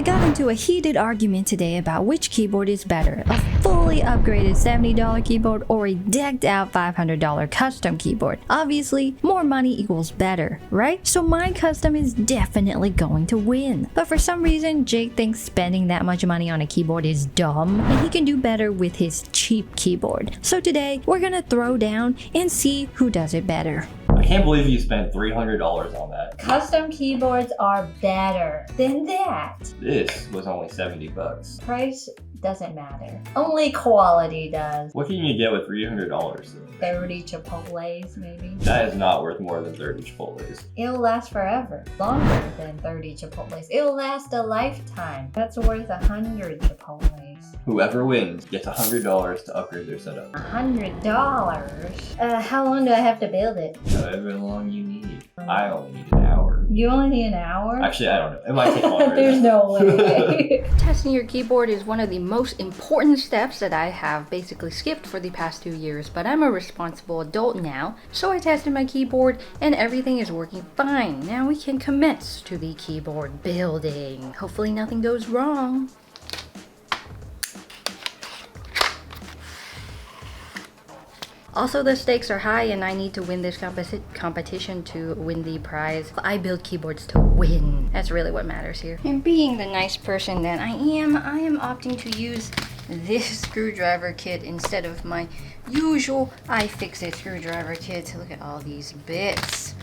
I got into a heated argument today about which keyboard is better, a fully upgraded $70 keyboard or a decked out $500 custom keyboard. Obviously, more money equals better, right? So my custom is definitely going to win. But for some reason, Jake thinks spending that much money on a keyboard is dumb, and he can do better with his cheap keyboard. So today, we're gonna throw down and see who does it better. I can't believe you spent $300 on that. Custom keyboards are better than that. This was only 70 bucks. Price doesn't matter. Only quality does. What can you get with $300? 30 Chipotles, maybe. That is not worth more than 30 Chipotles. It'll last forever. Longer than 30 Chipotles. It'll last a lifetime. That's worth 100 Chipotles. Whoever wins gets $100 to upgrade their setup. $100? How long do I have to build it? However long you need. I only need an hour. You only need an hour? Actually, I don't know. It might take longer. There's no way. Testing your keyboard is one of the most important steps that I have basically skipped for the past 2 years, but I'm a responsible adult now, so I tested my keyboard and everything is working fine. Now we can commence to the keyboard building. Hopefully nothing goes wrong. Also, the stakes are high and I need to win this competition to win the prize. I build keyboards to win. That's really what matters here. And being the nice person that I am opting to use this screwdriver kit instead of my usual iFixit screwdriver kit. Look at all these bits.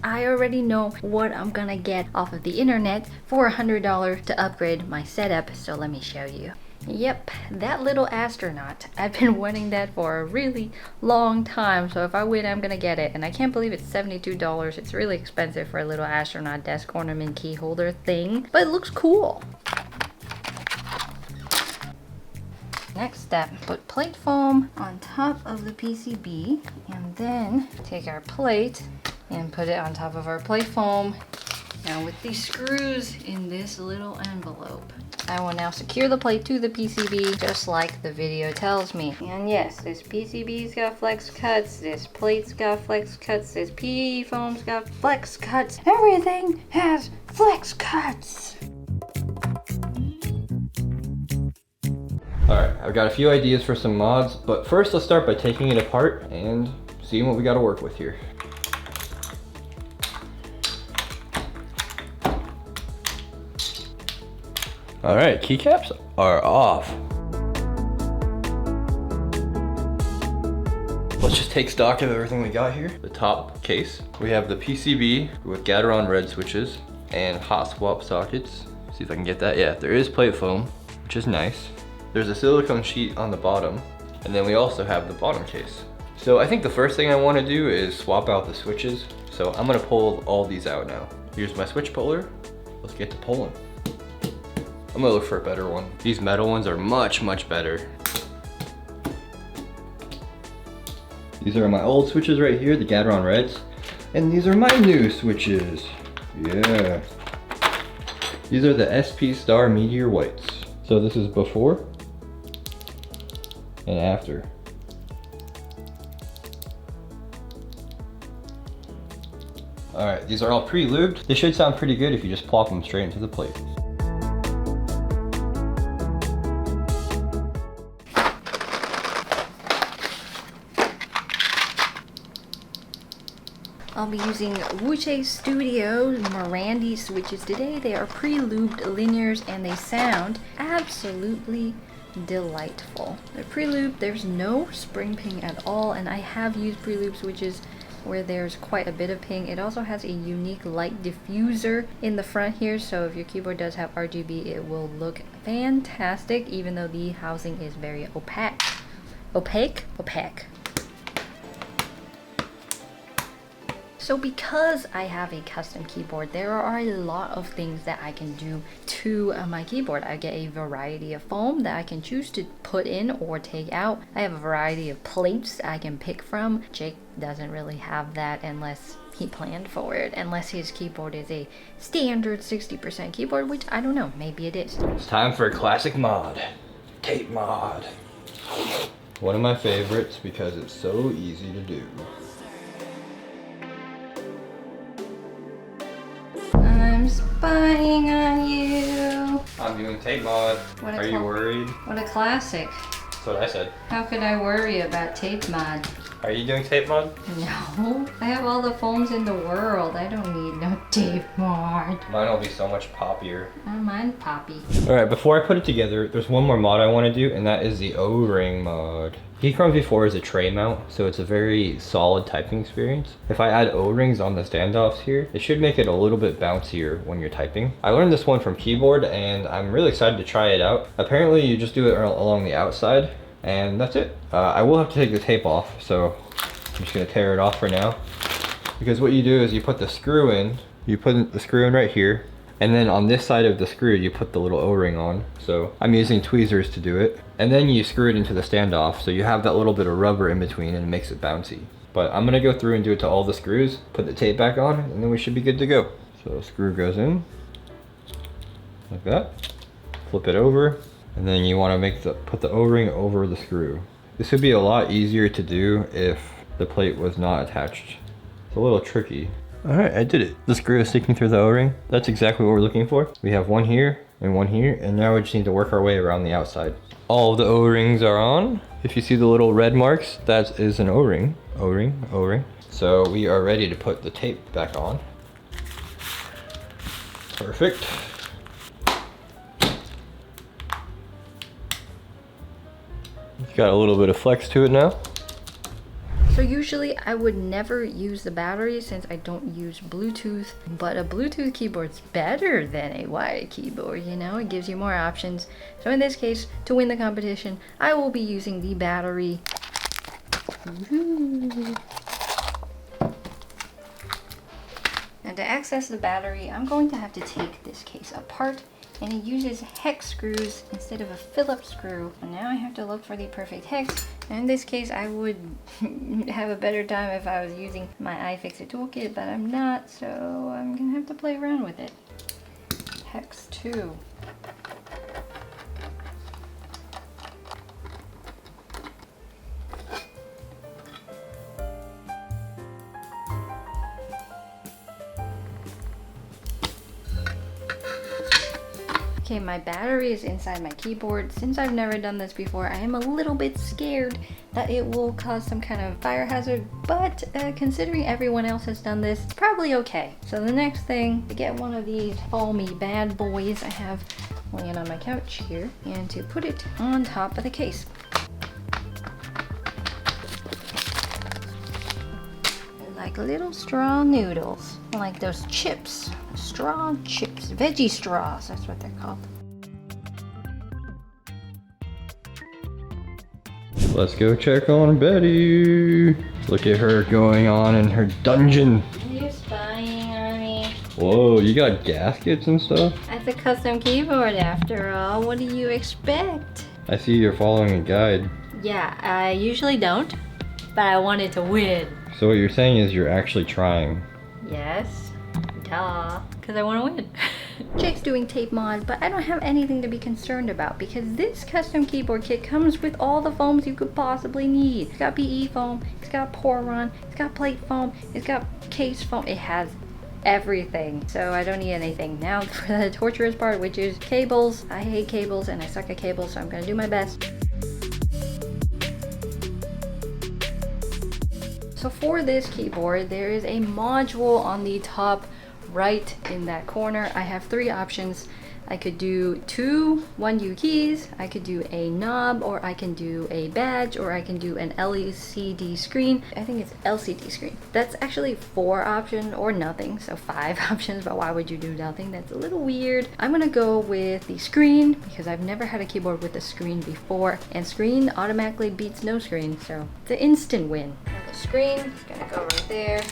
I already know what I'm gonna get off of the internet for $100 to upgrade my setup, so let me show you. Yep, that little astronaut. I've been wanting that for a really long time, so if I win, I'm gonna get it. And I can't believe it's $72. It's really expensive for a little astronaut desk ornament key holder thing, but it looks cool. Next step, put plate foam on top of the PCB, and then take our plate and put it on top of our plate foam. Now with these screws in this little envelope, I will now secure the plate to the PCB just like the video tells me. And yes, this PCB's got flex cuts, this plate's got flex cuts, this PE foam's got flex cuts. Everything has flex cuts. Alright, I've got a few ideas for some mods, but first let's start by taking it apart and seeing what we got to work with here. Alright, keycaps are off. Let's just take stock of everything we got here. The top case, we have the PCB with Gateron red switches and hot swap sockets. See if I can get that. Yeah, there is plate foam, which is nice. There's a silicone sheet on the bottom, and then we also have the bottom case. So I think the first thing I want to do is swap out the switches. So I'm gonna pull all these out now. Here's my switch puller. Let's get to pulling. I'm gonna look for a better one. These metal ones are much, much better. These are my old switches right here, the Gateron Reds. And these are my new switches. Yeah. These are the SP Star Meteor Whites. So this is before and after. Alright, these are all pre-lubed. They should sound pretty good if you just plop them straight into the plate. I'll be using Wuche Studio Marandi switches today. They are pre-lubed linears and they sound absolutely delightful. They're pre-lubed, there's no spring ping at all, and I have used pre-lubed switches where there's quite a bit of ping. It also has a unique light diffuser in the front here, so if your keyboard does have RGB, it will look fantastic, even though the housing is very opaque. Opaque. So because I have a custom keyboard, there are a lot of things that I can do to my keyboard. I get a variety of foam that I can choose to put in or take out. I have a variety of plates I can pick from. Jake doesn't really have that unless he planned for it, unless his keyboard is a standard 60% keyboard, which I don't know, maybe it is. It's time for a classic mod, tape mod. One of my favorites because it's so easy to do. I'm spying on you. I'm doing tape mod. What a Are you cl- worried? What a classic. That's what I said. How could I worry about tape mod? Are you doing tape mod? No, I have all the foams in the world. I don't need no tape mod. Mine will be so much poppier. I don't mind Poppy. Alright, before I put it together, there's one more mod I want to do, and that is the O-ring mod. Keychron V4 is a tray mount, so it's a very solid typing experience. If I add O-rings on the standoffs here, it should make it a little bit bouncier when you're typing. I learned this one from Keyboard, and I'm really excited to try it out. Apparently, you just do it along the outside, and that's it. I will have to take the tape off, so I'm just gonna tear it off for now. Because what you do is you put the screw in, right here, and then on this side of the screw, you put the little O-ring on. So I'm using tweezers to do it. And then you screw it into the standoff, so you have that little bit of rubber in between and it makes it bouncy. But I'm gonna go through and do it to all the screws, put the tape back on, and then we should be good to go. So screw goes in, like that. Flip it over, and then you wanna put the O-ring over the screw. This would be a lot easier to do if the plate was not attached. It's a little tricky. All right, I did it. The screw is sticking through the O-ring. That's exactly what we're looking for. We have one here, and now we just need to work our way around the outside. All the O-rings are on. If you see the little red marks, that is an O-ring. O-ring, O-ring. So we are ready to put the tape back on. Perfect. It's got a little bit of flex to it now. So usually I would never use the battery since I don't use Bluetooth, but a Bluetooth keyboard's better than a wired keyboard, you know? It gives you more options. So in this case, to win the competition, I will be using the battery. Woohoo. And to access the battery, I'm going to have to take this case apart, and it uses hex screws instead of a Phillips screw. And now I have to look for the perfect hex. And in this case, I would have a better time if I was using my iFixit toolkit, but I'm not, so I'm gonna have to play around with it. Hex 2. Okay, my battery is inside my keyboard. Since I've never done this before, I am a little bit scared that it will cause some kind of fire hazard, but considering everyone else has done this, it's probably okay. So the next thing, to get one of these foamy bad boys I have laying on my couch here, and to put it on top of the case. Like little straw noodles, like those chips. Straw chips, veggie straws, that's what they're called. Let's go check on Betty. Look at her going on in her dungeon. You're spying on me. Whoa, you got gaskets and stuff? That's a custom keyboard after all. What do you expect? I see you're following a guide. Yeah, I usually don't, but I wanted to win. So what you're saying is you're actually trying. Yes, duh, because I want to win. Jake's doing tape mod, but I don't have anything to be concerned about because this custom keyboard kit comes with all the foams you could possibly need. It's got PE foam, it's got Poron, it's got plate foam, it's got case foam. It has everything, so I don't need anything. Now for the torturous part, which is cables. I hate cables and I suck at cables, so I'm gonna do my best. So for this keyboard, there is a module on the top right in that corner. I have three options. I could do 2 1U keys, I could do a knob, or I can do a badge, or I can do an LCD screen. I think it's LCD screen. That's actually 4 options or nothing, so 5 options, but why would you do nothing? That's a little weird. I'm gonna go with the screen because I've never had a keyboard with a screen before, and screen automatically beats no screen, so it's an instant win. Now the screen is gonna go right there,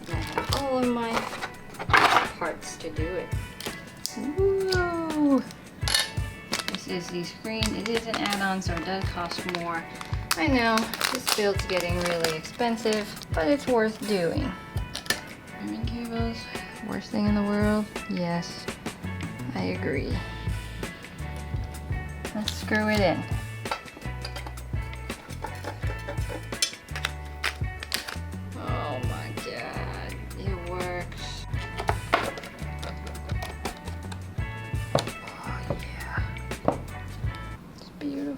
and I have all of my parts to do it. Woo! This is the screen. It is an add-on, so it does cost more. I know, this build's getting really expensive, but it's worth doing. Ribbon cables, worst thing in the world? Yes, I agree. Let's screw it in. Oh my god, it works.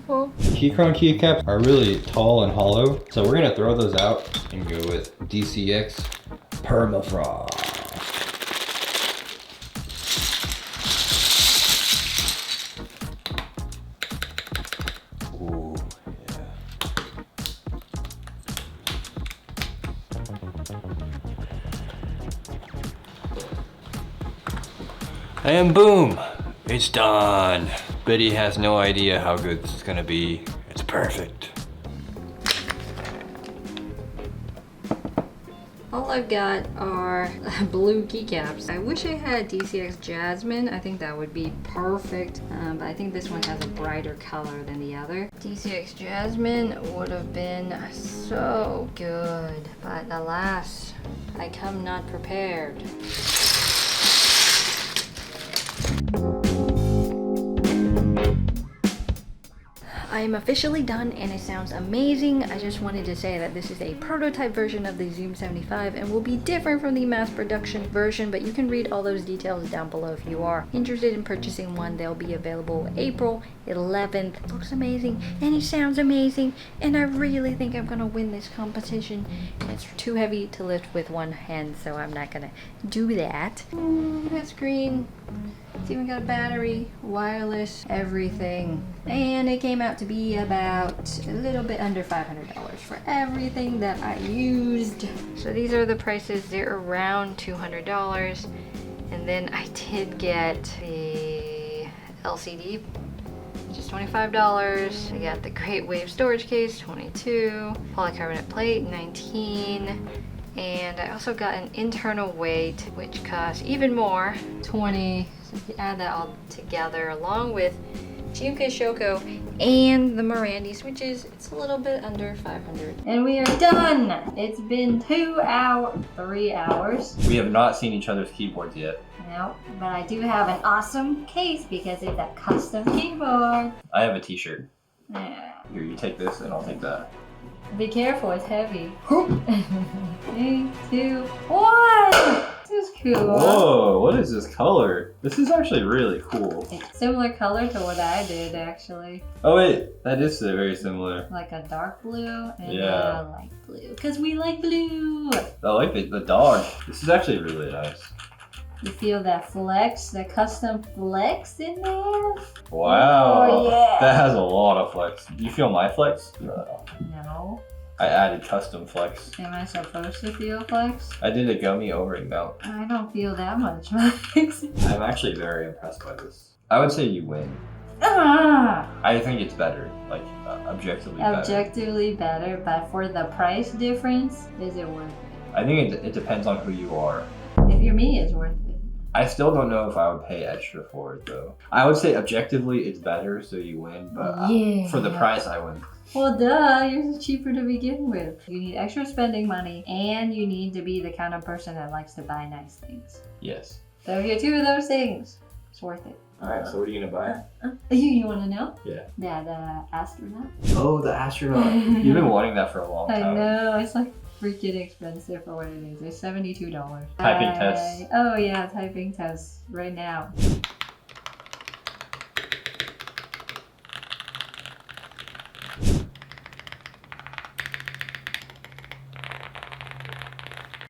cool. Keychron keycaps are really tall and hollow, so we're gonna throw those out and go with DCX Permafrost. Ooh, yeah. And boom, it's done. Betty has no idea how good this is gonna be. It's perfect. All I've got are blue keycaps. I wish I had DCX Jasmine. I think that would be perfect. But I think this one has a brighter color than the other. DCX Jasmine would have been so good. But alas, I come not prepared. I am officially done and it sounds amazing. I just wanted to say that this is a prototype version of the Zoom 75 and will be different from the mass production version, but you can read all those details down below if you are interested in purchasing one. They'll be available April 11th. It looks amazing and it sounds amazing, and I really think I'm gonna win this competition. It's too heavy to lift with one hand, so I'm not gonna do that. That screen. It's even got a battery, wireless, everything. And it came out to be about a little bit under $500 for everything that I used. So these are the prices. They're around $200. And then I did get the LCD, which is $25. I got the Great Wave storage case, $22. Polycarbonate plate, $19. And I also got an internal weight, which costs even more, $20. So if you add that all together, along with Chiyuka Shoko and the Marandis, which is, it's a little bit under 500. And we are done! It's been 3 hours. We have not seen each other's keyboards yet. No, but I do have an awesome case because it's a custom keyboard. I have a t-shirt. Yeah. Here, you take this and I'll take that. Be careful, it's heavy. 3, 2, 1! This is cool. Whoa, what is this color? This is actually really cool. It's similar color to what I did, actually. Oh wait, that is very similar. Like a dark blue and Yeah. a light blue. Because we like blue! I like the dog. This is actually really nice. You feel that flex, the custom flex in there? Wow. Oh, yeah. That has a lot of flex. You feel my flex? No. No. I added custom flex. Am I supposed to feel flex? I did a gummy O-ring mount. I don't feel that much flex. I'm actually very impressed by this. I would say you win. Ah! I think it's better, like objectively better. Objectively better, but for the price difference, is it worth it? I think it depends on who you are. If you're me, it's worth it. I still don't know if I would pay extra for it though. I would say objectively it's better, so you win, but Yeah. for the price I win. Well, duh, yours is cheaper to begin with. You need extra spending money, and you need to be the kind of person that likes to buy nice things. Yes. So if you're two of those things, it's worth it. Alright, so what are you gonna buy? You want to know? Yeah. Yeah, the astronaut. Oh, the astronaut. You've been wanting that for a long I time. know, it's like freaking expensive for what it is. It's $72. Typing tests. Oh yeah, typing tests right now.